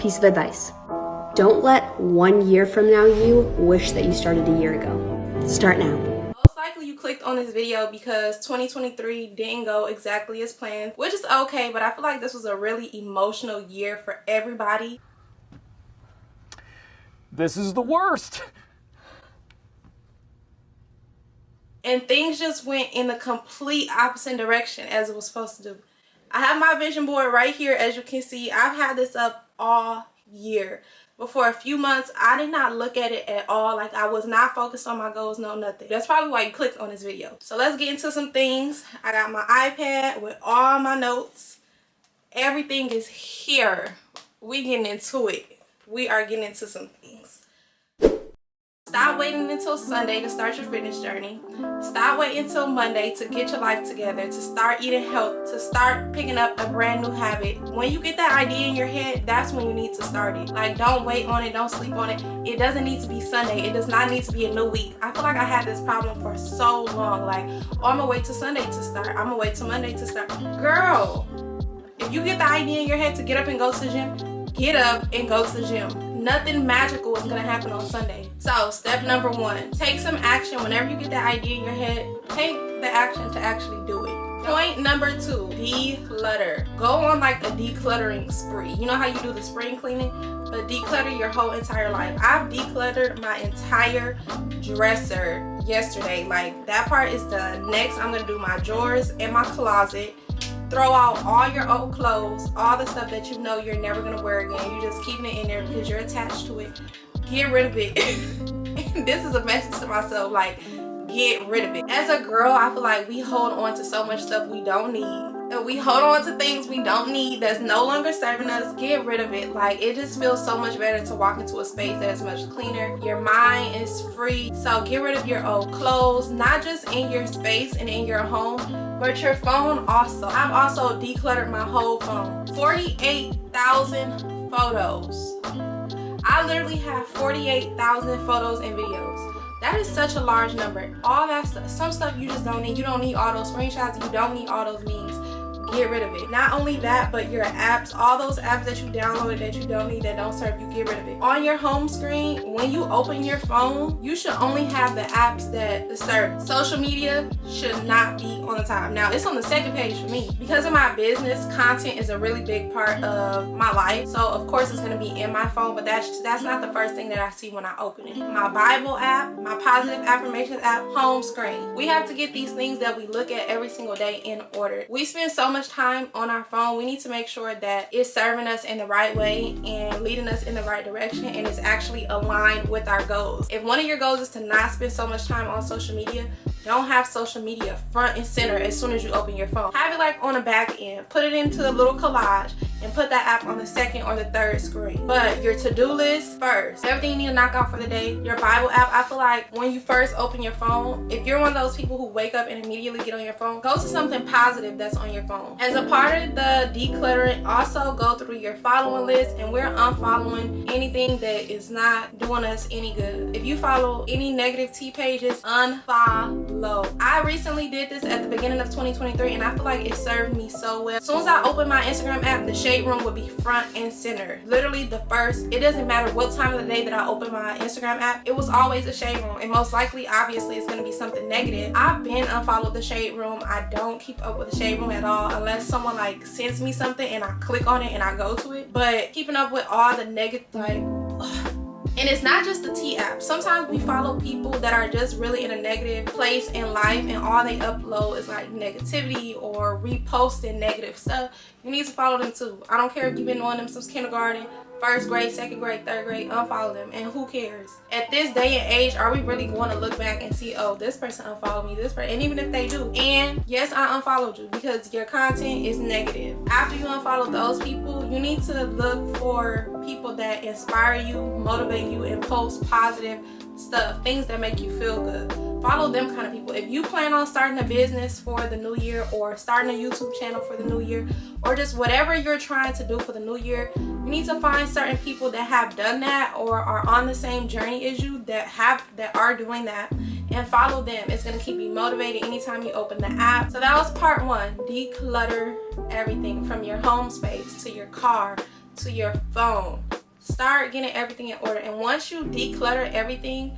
Piece of advice. Don't let 1 year from now you wish that you started a year ago. Start now. Most likely you clicked on this video because 2023 didn't go exactly as planned, which is okay, but I feel like this was a really emotional year for everybody. This is the worst. And things just went in the complete opposite direction as it was supposed to do. I have my vision board right here. As you can see, I've had this up all year. But for a few months, I did not look at it at all. Like, I was not focused on my goals, no nothing. That's probably why you clicked on this video. So let's get into some things. I got my iPad with all my notes. Everything is here. We getting into it. We are getting into some things. Stop waiting until Sunday to start your fitness journey. Stop waiting until Monday to get your life together, to start eating health, to start picking up a brand new habit. When you get that idea in your head, that's when you need to start it. Like, don't wait on it, don't sleep on it. It doesn't need to be Sunday. It does not need to be a new week. I feel like I had this problem for so long. Like, oh, I'm gonna wait till Sunday to start. I'm gonna wait till Monday to start. Girl, if you get the idea in your head to get up and go to the gym, get up and go to the gym. Nothing magical is gonna happen on Sunday. So step number 1, take some action. Whenever you get that idea in your head, take the action to actually do it. Point number 2, declutter. Go on like a decluttering spree. You know how you do the spring cleaning? But declutter your whole entire life. I've decluttered my entire dresser yesterday. Like, that part is done. Next, I'm gonna do my drawers and my closet. Throw out all your old clothes, all the stuff that you know you're never gonna wear again. You're just keeping it in there because you're attached to it. Get rid of it. This is a message to myself, like, get rid of it. As a girl, I feel like we hold on to so much stuff we don't need. And we hold on to things we don't need that's no longer serving us. Get rid of it. Like, it just feels so much better to walk into a space that is much cleaner. Your mind is free. So get rid of your old clothes, not just in your space and in your home, but your phone also. I've also decluttered my whole phone. 48,000 photos. I literally have 48,000 photos and videos. That is such a large number. All that stuff, some stuff you just don't need. You don't need all those screenshots. You don't need all those memes. Get rid of it. Not only that, but your apps, all those apps that you downloaded that you don't need, that don't serve you, get rid of it. On your home screen, when you open your phone, you should only have the apps that serve. Social media should not be on the top. Now, it's on the second page for me. Because of my business, content is a really big part of my life. So, of course, it's going to be in my phone, but that's not the first thing that I see when I open it. My Bible app, my positive affirmations app, home screen. We have to get these things that we look at every single day in order. We spend so much time on our phone. We need to make sure that it's serving us in the right way and leading us in the right direction, and it's actually aligned with our goals. If one of your goals is to not spend so much time on social media, don't have social media front and center as soon as you open your phone. Have it like on the back end. Put it into a little collage and put that app on the second or the third screen. But your to-do list first. Everything you need to knock out for the day. Your Bible app, I feel like when you first open your phone, if you're one of those people who wake up and immediately get on your phone, go to something positive that's on your phone. As a part of the decluttering, also go through your following list, and we're unfollowing anything that is not doing us any good. If you follow any negative T pages, unfollow. I recently did this at the beginning of 2023, and I feel like it served me so well. As soon as I opened my Instagram app, the shade room would be front and center. Literally the first, it doesn't matter what time of the day that I open my Instagram app, it was always a shade room, and most likely, obviously, it's going to be something negative. I've been unfollowed the shade room. I don't keep up with the shade room at all unless someone like sends me something and I click on it and I go to it. But keeping up with all the negative, like, ugh. And it's not just the T app. Sometimes we follow people that are just really in a negative place in life, and all they upload is like negativity or reposting negative stuff. You need to follow them too. I don't care if you've been knowing them since kindergarten, first grade, second grade, third grade, unfollow them. And who cares? At this day and age, are we really going to look back and see, oh, this person unfollowed me, this person, and even if they do, and yes, I unfollowed you because your content is negative. After you unfollow those people, you need to look for people that inspire you, motivate you, and post positive stuff, things that make you feel good. Follow them kind of people. If you plan on starting a business for the new year, or starting a YouTube channel for the new year, or just whatever you're trying to do for the new year, you need to find certain people that have done that or are on the same journey as you, that are doing that, and follow them. It's going to keep you motivated anytime you open the app. So that was part 1. Declutter everything from your home space to your car to your phone. start getting everything in order. And once you declutter everything,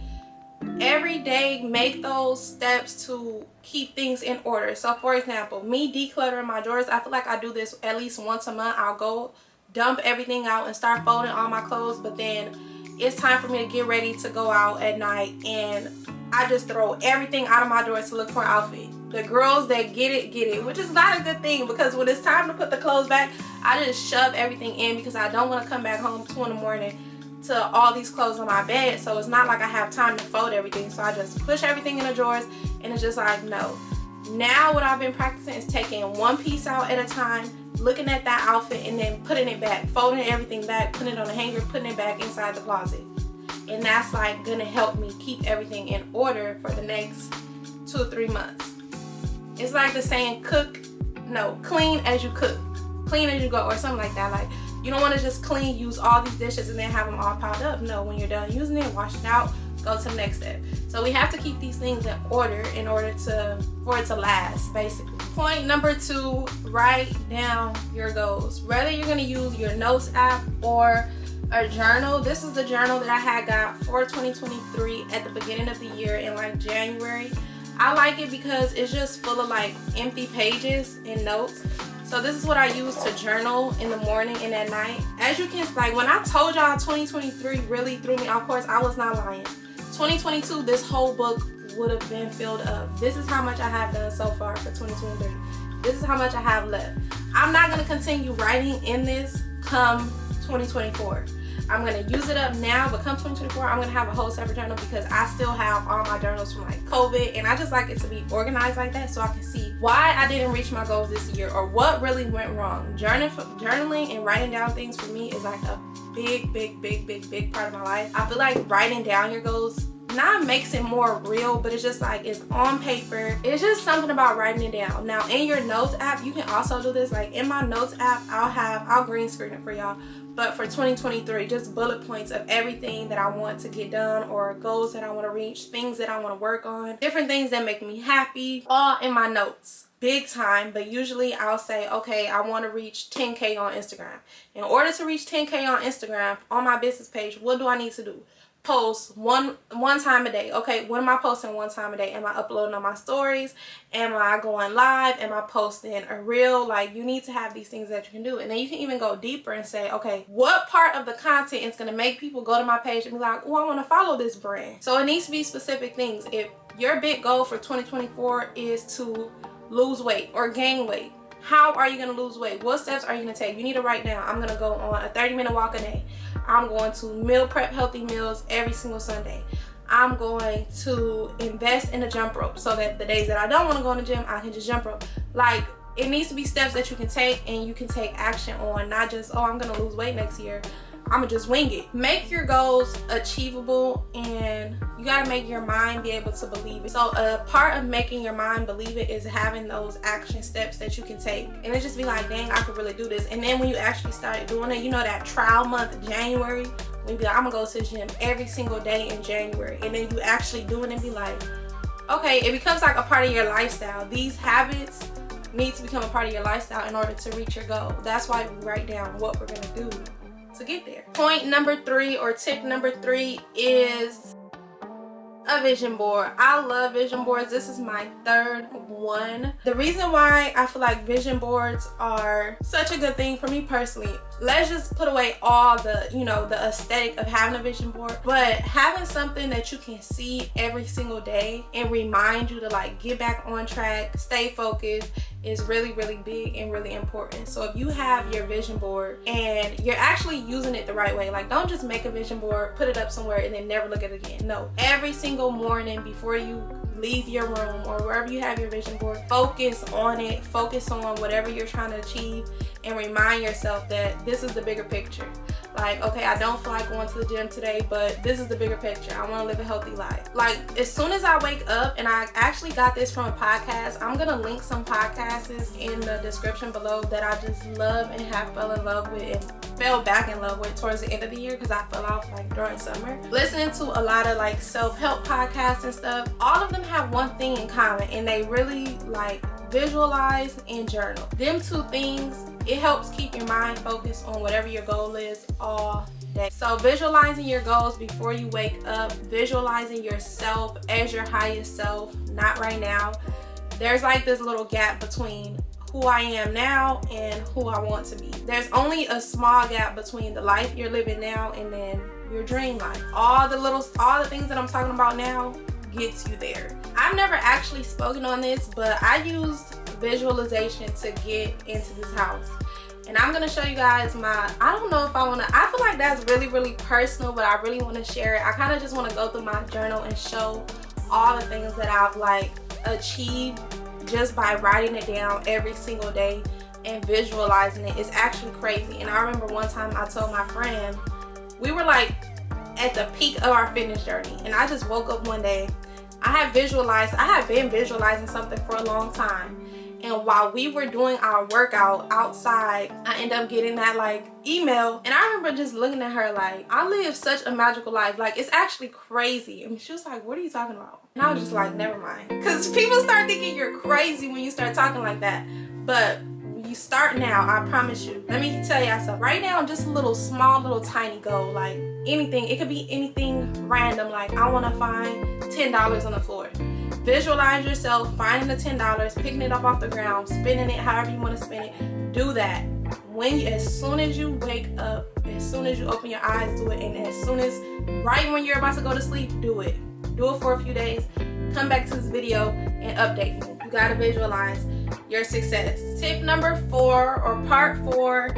every day make those steps to keep things in order. So for example, me decluttering my drawers, I feel like I do this at least once a month. I'll go dump everything out and start folding all my clothes, but then it's time for me to get ready to go out at night and I just throw everything out of my drawers to look for an outfit. The girls that get it, which is not a good thing, because when it's time to put the clothes back, I just shove everything in because I don't want to come back home 2 in the morning to all these clothes on my bed. So it's not like I have time to fold everything, so I just push everything in the drawers, and it's just like, no. Now what I've been practicing is taking one piece out at a time, looking at that outfit, and then putting it back, folding everything back, putting it on a hanger, putting it back inside the closet. And that's like gonna help me keep everything in order for the next 2 or 3 months. It's like the saying, clean as you cook, clean as you go, or something like that. Like, you don't want to just use all these dishes and then have them all piled up. No, when you're done using it, wash it out, go to the next step. So we have to keep these things in order for it to last, basically. Point number 2, write down your goals. Whether you're going to use your notes app or a journal. This is the journal that I had got for 2023 at the beginning of the year in like January. I like it because it's just full of like empty pages and notes. So this is what I use to journal in the morning and at night. As you can, like when I told y'all 2023 really threw me off course, I was not lying. 2022, this whole book would have been filled up. This is how much I have done so far for 2023. This is how much I have left. I'm not going to continue writing in this come 2024. I'm going to use it up now, but come 2024, I'm going to have a whole separate journal because I still have all my journals from like COVID, and I just like it to be organized like that so I can see why I didn't reach my goals this year or what really went wrong. Journaling and writing down things for me is like a big part of my life. I feel like writing down your goals not makes it more real, but it's just like it's on paper. It's just something about writing it down. Now in your notes app, you can also do this. Like in my notes app, I'll green screen it for y'all. But for 2023, just bullet points of everything that I want to get done or goals that I want to reach, things that I want to work on, different things that make me happy, all in my notes. Big time, but usually I'll say, okay, I want to reach 10K on Instagram. In order to reach 10K on Instagram, on my business page, what do I need to do? Post one time a day. Okay, what am I posting one time a day? Am I uploading on my stories? Am I going live? Am I posting a reel? Like, you need to have these things that you can do. And then you can even go deeper and say, okay, what part of the content is going to make people go to my page and be like, oh, I want to follow this brand? So it needs to be specific things. If your big goal for 2024 is to lose weight or gain weight, how are you going to lose weight? What steps are you going to take? You need to write down, I'm going to go on a 30-minute walk a day. I'm going to meal prep healthy meals every single Sunday. I'm going to invest in a jump rope so that the days that I don't want to go in the gym, I can just jump rope. Like, it needs to be steps that you can take and you can take action on, not just, oh, I'm going to lose weight next year. I'm going to just wing it. Make your goals achievable, and you got to make your mind be able to believe it. So a part of making your mind believe it is having those action steps that you can take. And it just be like, dang, I could really do this. And then when you actually start doing it, you know, that trial month, January, when you be like, I'm going to go to the gym every single day in January. And then you actually do it and be like, okay, it becomes like a part of your lifestyle. These habits need to become a part of your lifestyle in order to reach your goal. That's why we write down what we're going to do to get there. Point number 3 or tip number 3 is a vision board. I love vision boards. This is my 3rd one. The reason why I feel like vision boards are such a good thing for me personally, let's just put away all the, you know, the aesthetic of having a vision board, but having something that you can see every single day and remind you to like get back on track, stay focused, is really big and really important. So if you have your vision board and you're actually using it the right way, like don't just make a vision board, put it up somewhere and then never look at it again. No, every single morning before you leave your room or wherever you have your vision board, focus on it, focus on whatever you're trying to achieve, and remind yourself that this is the bigger picture. Like, okay, I don't feel like going to the gym today, but this is the bigger picture. I want to live a healthy life. Like, as soon as I wake up, and I actually got this from a podcast, I'm going to link some podcasts in the description below that I just love and have fell in love with and fell back in love with towards the end of the year because I fell off like during summer. Listening to a lot of like self-help podcasts and stuff, all of them have one thing in common, and they really like visualize and journal. Them 2 things, it helps keep your mind focused on whatever your goal is all day. So visualizing your goals before you wake up, visualizing yourself as your highest self, not right now. There's like this little gap between who I am now and who I want to be. There's only a small gap between the life you're living now and then your dream life. All the things that I'm talking about now gets you there. I've never actually spoken on this, but I used visualization to get into this house. And I'm gonna show you guys I don't know if I feel like that's really personal, but I really wanna share it. I kind of just wanna go through my journal and show all the things that I've like achieved just by writing it down every single day and visualizing it. It's actually crazy. And I remember one time I told my friend, we were like at the peak of our fitness journey, and I just woke up one day. I had been visualizing something for a long time, and while we were doing our workout outside, I ended up getting that like email, and I remember just looking at her like, I live such a magical life, like it's actually crazy. And she was like, what are you talking about? And I was just like, never mind, because people start thinking you're crazy when you start talking like that. But you start now, I promise you. Let me tell y'all something. Right now, just a small little tiny goal, like anything. It could be anything random, like I want to find $10 on the floor. Visualize yourself finding the $10, picking it up off the ground, spending it however you want to spend it. Do that. As soon as you wake up, as soon as you open your eyes, do it. And right when you're about to go to sleep, do it. Do it for a few days. Come back to this video and update me. You gotta visualize your success. Tip number 4, or part 4,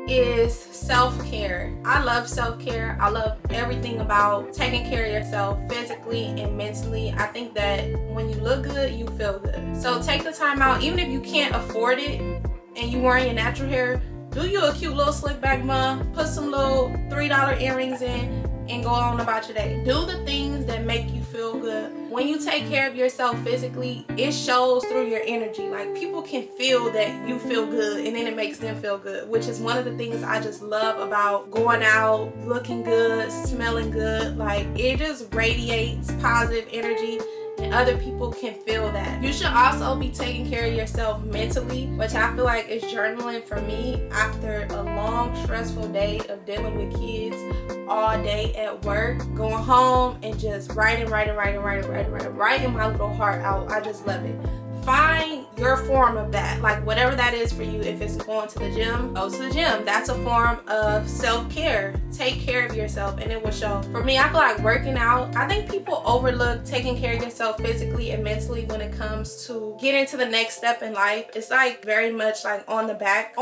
is self-care. I love self-care. I love everything about taking care of yourself physically and mentally. I think that when you look good, you feel good. So take the time out, even if you can't afford it and you wearing your natural hair, do you a cute little slick back bun, put some little $3 earrings in, and go on about your day. Do the things that make you feel good. When you take care of yourself physically, it shows through your energy. Like, people can feel that you feel good, and then it makes them feel good, which is one of the things I just love about going out, looking good, smelling good. Like, it just radiates positive energy, and other people can feel that. You should also be taking care of yourself mentally, which I feel like is journaling for me after a long, stressful day of dealing with kids all day at work. Going home and just writing my little heart out. I just love it. Find your form of that, like whatever that is for you. If it's going to the gym, go to the gym. That's a form of self-care. Take care of yourself and it will show. For me, I feel like working out, I think people overlook taking care of yourself physically and mentally when it comes to getting to the next step in life. It's like very much like on the back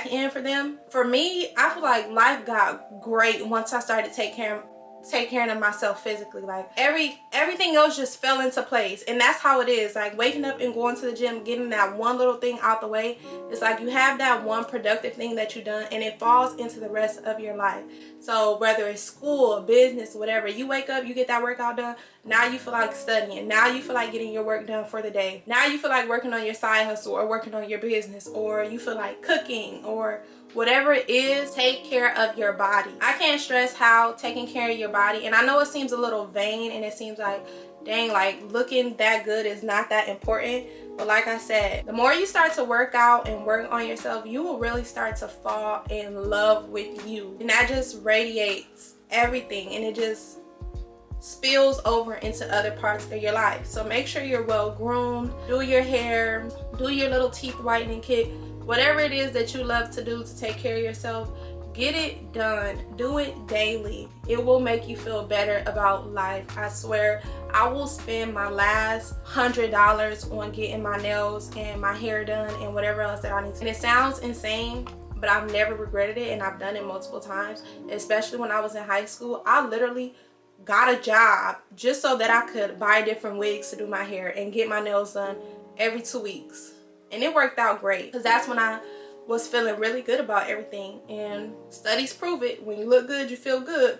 end for them. For me, I feel like life got great once I started to take care of myself physically. Like everything else just fell into place, and that's how it is. Like waking up and going to the gym, getting that one little thing out the way, it's like you have that one productive thing that you've done, and it falls into the rest of your life. So whether it's school, business, whatever, you wake up, you get that workout done, now you feel like studying, now you feel like getting your work done for the day, now you feel like working on your side hustle or working on your business, or you feel like cooking, or whatever it is. Take care of your body. I can't stress how taking care of your body, and I know it seems a little vain and it seems like, dang, like looking that good is not that important, but like I said, the more you start to work out and work on yourself, you will really start to fall in love with you, and that just radiates everything, and it just spills over into other parts of your life. So make sure you're well groomed, do your hair, do your little teeth whitening kit, whatever it is that you love to do to take care of yourself, get it done. Do it daily. It will make you feel better about life. I swear, I will spend my last $100 on getting my nails and my hair done and whatever else that I need to. And it sounds insane, but I've never regretted it, and I've done it multiple times, especially when I was in high school. I literally got a job just so that I could buy different wigs to do my hair and get my nails done every 2 weeks. And it worked out great, because that's when I was feeling really good about everything. And studies prove it. When you look good, you feel good.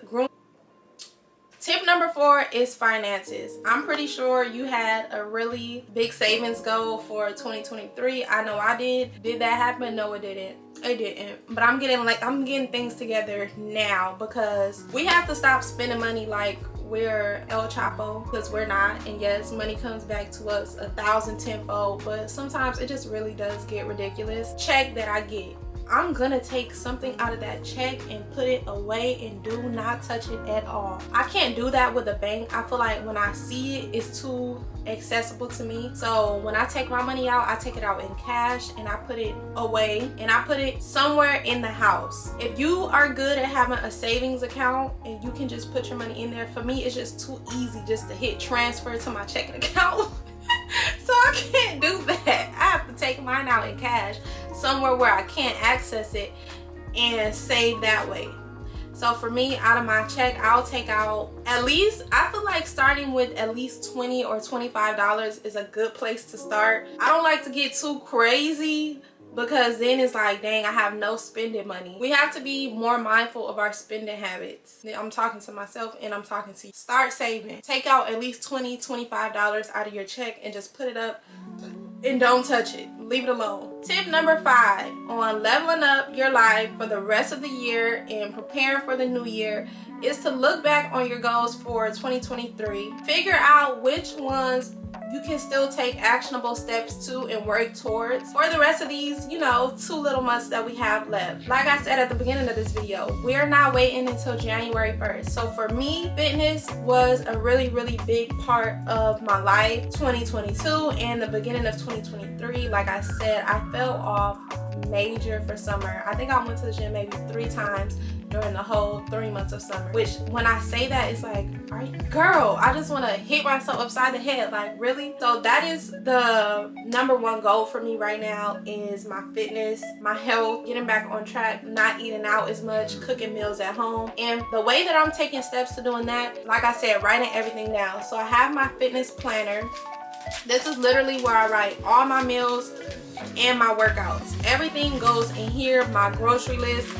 Tip number 4 is finances. I'm pretty sure you had a really big savings goal for 2023. I know I did. Did that happen? No, it didn't. It didn't. But I'm getting things together now, because we have to stop spending money like we're El Chapo, because we're not. And yes, money comes back to us 1,000 tenfold, but sometimes it just really does get ridiculous. Check that I get, I'm gonna take something out of that check and put it away and do not touch it at all. I can't do that with a bank. I feel like when I see it, it's too accessible to me. So when I take my money out, I take it out in cash and I put it away and I put it somewhere in the house. If you are good at having a savings account and you can just put your money in there, for me it's just too easy just to hit transfer to my checking account. So I can't do that. I have to take mine out in cash somewhere where I can't access it and save that way. So for me, out of my check, I'll take out at least, I feel like starting with at least $20 or $25 is a good place to start. I don't like to get too crazy because then it's like, dang, I have no spending money. We have to be more mindful of our spending habits. I'm talking to myself and I'm talking to you. Start saving. Take out at least $20, $25 out of your check and just put it up and don't touch it. Leave it alone. Tip number 5 on leveling up your life for the rest of the year and preparing for the new year is to look back on your goals for 2023. Figure out which ones you can still take actionable steps to and work towards for the rest of these, 2 little months that we have left. Like I said at the beginning of this video, we are not waiting until January 1st. So for me, fitness was a really, really big part of my life. 2022 and the beginning of 2023, like I said, I fell off major for summer. I think I went to the gym maybe 3 times during the whole 3 months of summer, which when I say that, it's like, all right, girl, I just want to hit myself upside the head, like, really? So that is the number 1 goal for me right now, is my fitness, my health, getting back on track, not eating out as much, cooking meals at home. And the way that I'm taking steps to doing that, like I said, writing everything down. So I have my fitness planner. This is literally where I write all my meals and my workouts. Everything goes in here, my grocery list.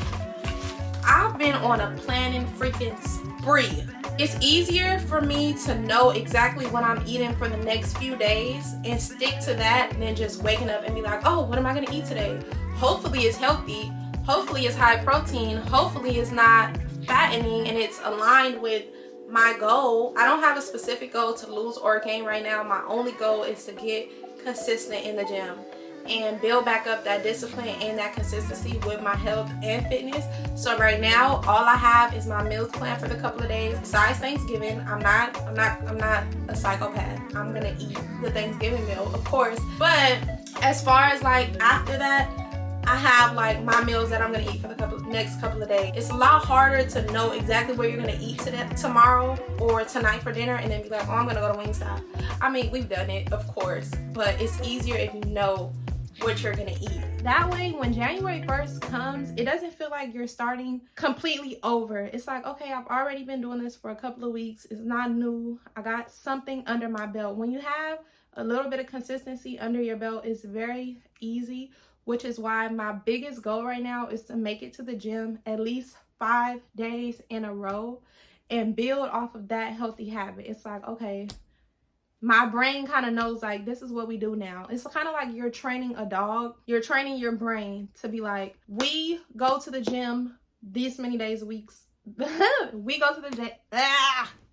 I've been on a planning freaking spree. It's easier for me to know exactly what I'm eating for the next few days and stick to that than just waking up and be like, oh, what am I gonna eat today? Hopefully it's healthy. Hopefully it's high protein. Hopefully it's not fattening and it's aligned with my goal. I don't have a specific goal to lose or gain right now. My only goal is to get consistent in the gym and build back up that discipline and that consistency with my health and fitness. So right now, all I have is my meals planned for the couple of days. Besides Thanksgiving, I'm not a psychopath. I'm gonna eat the Thanksgiving meal, of course. But as far as like after that, I have like my meals that I'm gonna eat for the next couple of days. It's a lot harder to know exactly where you're gonna eat tomorrow or tonight for dinner and then be like, oh, I'm gonna go to Wingstop. I mean, we've done it, of course, but it's easier if you know what you're gonna eat. That way, when January 1st comes, it doesn't feel like you're starting completely over. It's like, okay, I've already been doing this for a couple of weeks. It's not new. I got something under my belt. When you have a little bit of consistency under your belt, it's very easy, which is why my biggest goal right now is to make it to the gym at least 5 days in a row and build off of that healthy habit. It's like, okay, my brain kind of knows like this is what we do now. It's kind of like you're training a dog. You're training your brain to be like, we go to the gym this many days a week. We go to the gym.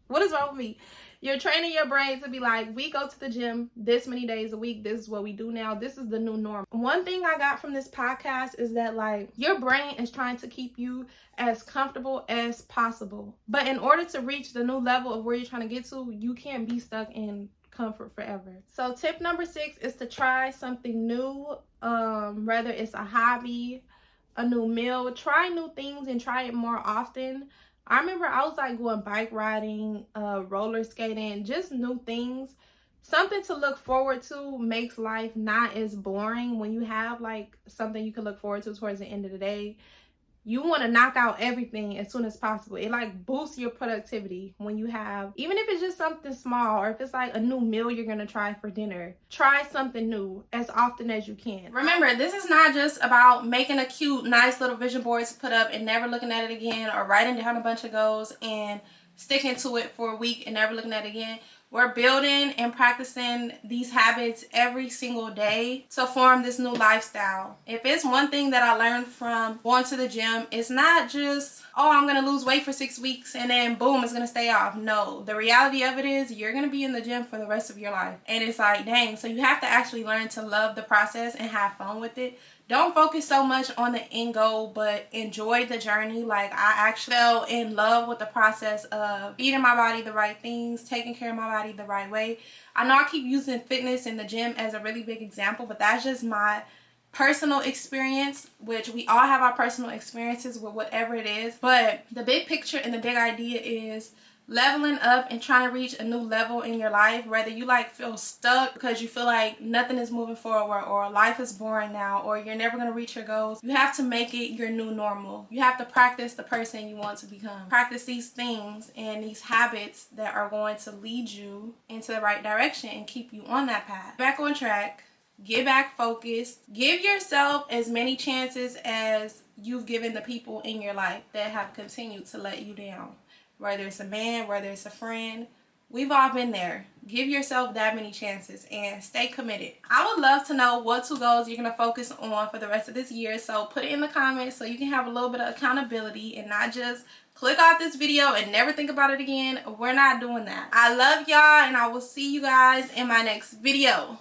What is wrong with me? You're training your brain to be like, we go to the gym this many days a week. This is what we do now. This is the new norm. One thing I got from this podcast is that like your brain is trying to keep you as comfortable as possible. But in order to reach the new level of where you're trying to get to, you can't be stuck in comfort forever. So tip number 6 is to try something new, whether it's a hobby, a new meal. Try new things and try it more often. I remember I was like going bike riding, roller skating, just new things. Something to look forward to makes life not as boring when you have like something you can look forward to towards the end of the day. You want to knock out everything as soon as possible. It like boosts your productivity when you have, even if it's just something small or if it's like a new meal you're going to try for dinner, try something new as often as you can. Remember, this is not just about making a cute, nice little vision board to put up and never looking at it again, or writing down a bunch of goals and sticking to it for a week and never looking at it again. We're building and practicing these habits every single day to form this new lifestyle. If it's one thing that I learned from going to the gym, it's not just, oh, I'm going to lose weight for 6 weeks and then boom, it's going to stay off. No, the reality of it is you're going to be in the gym for the rest of your life. And it's like, dang, so you have to actually learn to love the process and have fun with it. Don't focus so much on the end goal, but enjoy the journey. Like, I actually fell in love with the process of eating my body the right things, taking care of my body the right way. I know I keep using fitness in the gym as a really big example, but that's just my personal experience, which we all have our personal experiences with whatever it is. But the big picture and the big idea is leveling up and trying to reach a new level in your life, whether you like feel stuck because you feel like nothing is moving forward, or life is boring now, or you're never going to reach your goals. You have to make it your new normal. You have to practice the person you want to become. Practice these things and these habits that are going to lead you into the right direction and keep you on that path. Back on track. Get back focused. Give yourself as many chances as you've given the people in your life that have continued to let you down. Whether it's a man, whether it's a friend, we've all been there. Give yourself that many chances and stay committed. I would love to know what 2 goals you're going to focus on for the rest of this year. So put it in the comments so you can have a little bit of accountability and not just click off this video and never think about it again. We're not doing that. I love y'all, and I will see you guys in my next video.